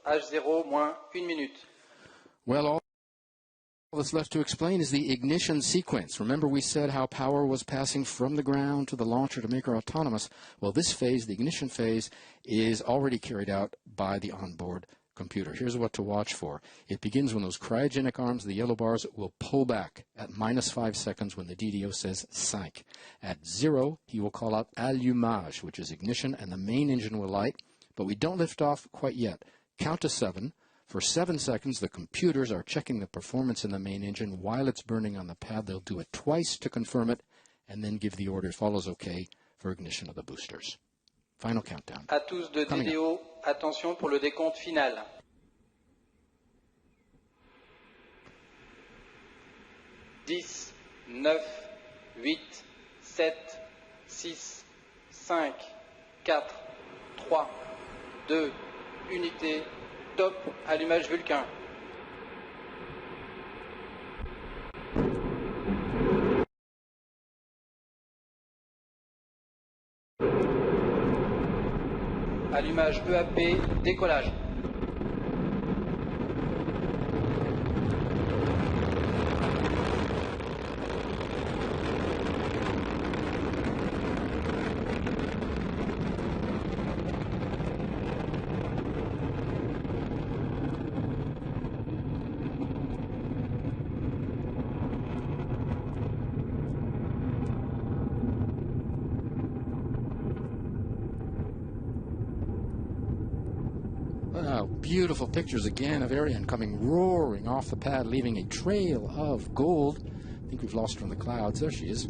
H0 moins 1 minute. Well, all that's left to explain is the ignition sequence. Remember we said how power was passing from the ground to the launcher to make her autonomous. Well, this phase, the ignition phase, is already carried out by the onboard computer. Here's what to watch for. It begins when those cryogenic arms, the yellow bars, will pull back at -5 seconds when the DDO says 5. At 0, he will call out allumage, which is ignition, and the main engine will light. But we don't lift off quite yet. Count to 7. For 7 seconds, the computers are checking the performance in the main engine while it's burning on the pad. They'll do it twice to confirm it, and then give the order, follows OK, for ignition of the boosters. Final countdown. À tous de DDO, attention pour le décompte final. Dix, 9, 8, 7, 6, 5, 4, 3, 2, unité, top, allumage Vulcain. Allumage EAP, décollage. Wow, beautiful pictures again of Ariane coming roaring off the pad, leaving a trail of gold. I think we've lost her in the clouds. There she is.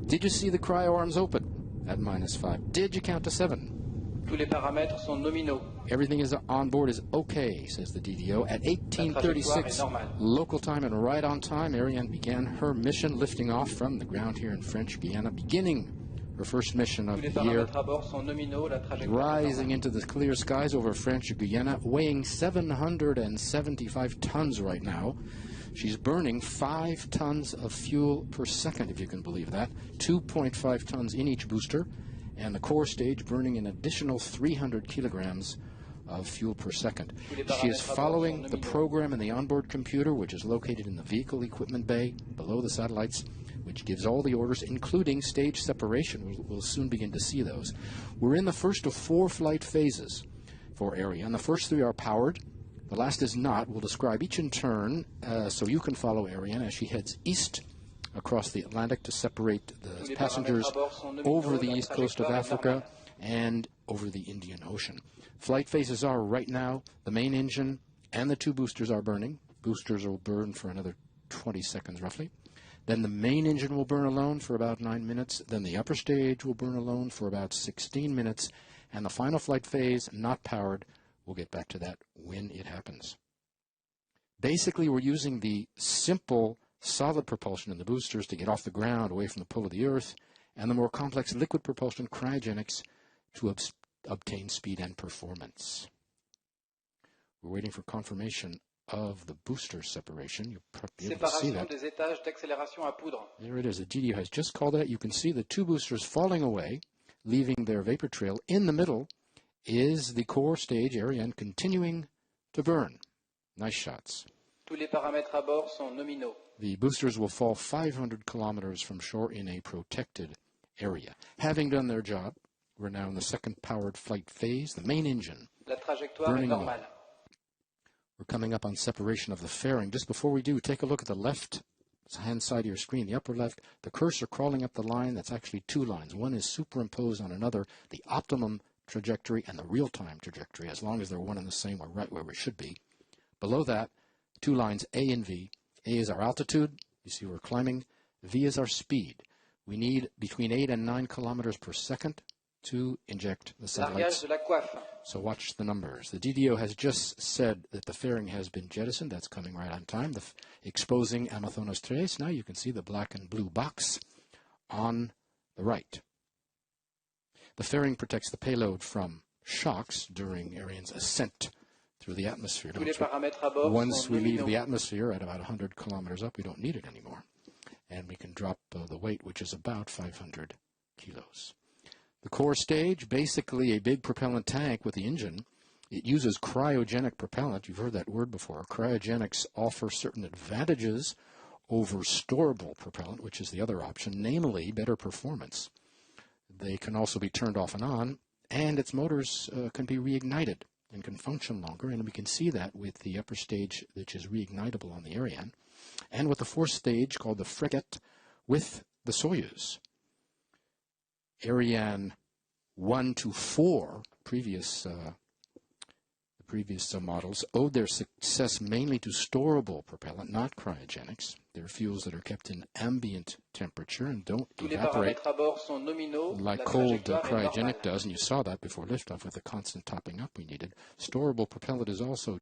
Did you see the cryo arms open at -5? Did you count to 7? Tous les paramètres sont nominaux. Everything is on board is okay, says the DDO. At 18:36 local time and right on time, Ariane began her mission, lifting off from the ground here in French Guiana, beginning her first mission of the year, rising into the clear skies over French Guiana, weighing 775 tons right now. She's burning 5 tons of fuel per second, if you can believe that, 2.5 tons in each booster, and the core stage burning an additional 300 kilograms of fuel per second. She is following the program in the onboard computer, which is located in the vehicle equipment bay below the satellites, which gives all the orders, including stage separation. We'll soon begin to see those. We're in the first of 4 flight phases for Ariane. The first 3 are powered. The last is not. We'll describe each in turn so you can follow Ariane as she heads east across the Atlantic to separate the passengers over the east coast of Africa and over the Indian Ocean. Flight phases are right now, the main engine and the 2 boosters are burning. Boosters will burn for another 20 seconds roughly. Then the main engine will burn alone for about 9 minutes. Then the upper stage will burn alone for about 16 minutes. And the final flight phase, not powered, we'll get back to that when it happens. Basically, we're using the simple solid propulsion in the boosters to get off the ground, away from the pull of the Earth, and the more complex liquid propulsion, cryogenics, to obtain speed and performance. We're waiting for confirmation of the booster separation. You'll be able to see that. There it is. The DDO has just called that. You can see the 2 boosters falling away, leaving their vapor trail. In the middle is the core stage, Ariane, continuing to burn. Nice shots. Tous les paramètres à bord sont nominaux. The boosters will fall 500 kilometers from shore in a protected area. Having done their job, we're now in the second powered flight phase, the main engine. La trajectoire est normale. We're coming up on separation of the fairing. Just before we do, take a look at the left-hand side of your screen, the upper left, the cursor crawling up the line. That's actually 2 lines. One is superimposed on another, the optimum trajectory and the real-time trajectory, as long as they're one and the same or right where we should be. Below that, 2 lines, A and V. A is our altitude. You see we're climbing. V is our speed. We need between 8 and 9 kilometers per second to inject the satellites. So watch the numbers. The DDO has just said that the fairing has been jettisoned. That's coming right on time. Exposing Amazonas 3. Now you can see the black and blue box on the right. The fairing protects the payload from shocks during Ariane's ascent through the atmosphere. Once we leave the atmosphere at about 100 kilometers up, we don't need it anymore. And we can drop the weight, which is about 500 kilos. The core stage, basically a big propellant tank with the engine, It uses cryogenic propellant. You've heard that word before. Cryogenics offer certain advantages over storable propellant, which is the other option, namely better performance. They can also be turned off and its motors can be reignited and can function longer, and we can see that with the upper stage, which is reignitable on the Ariane, and with the fourth stage called the frigate with the Soyuz. Ariane 1 to 4, previous models, owed their success mainly to storable propellant, not cryogenics. They're fuels that are kept in ambient temperature and don't evaporate like cold cryogenic does, and you saw that before liftoff with the constant topping up we needed. Storable propellant is also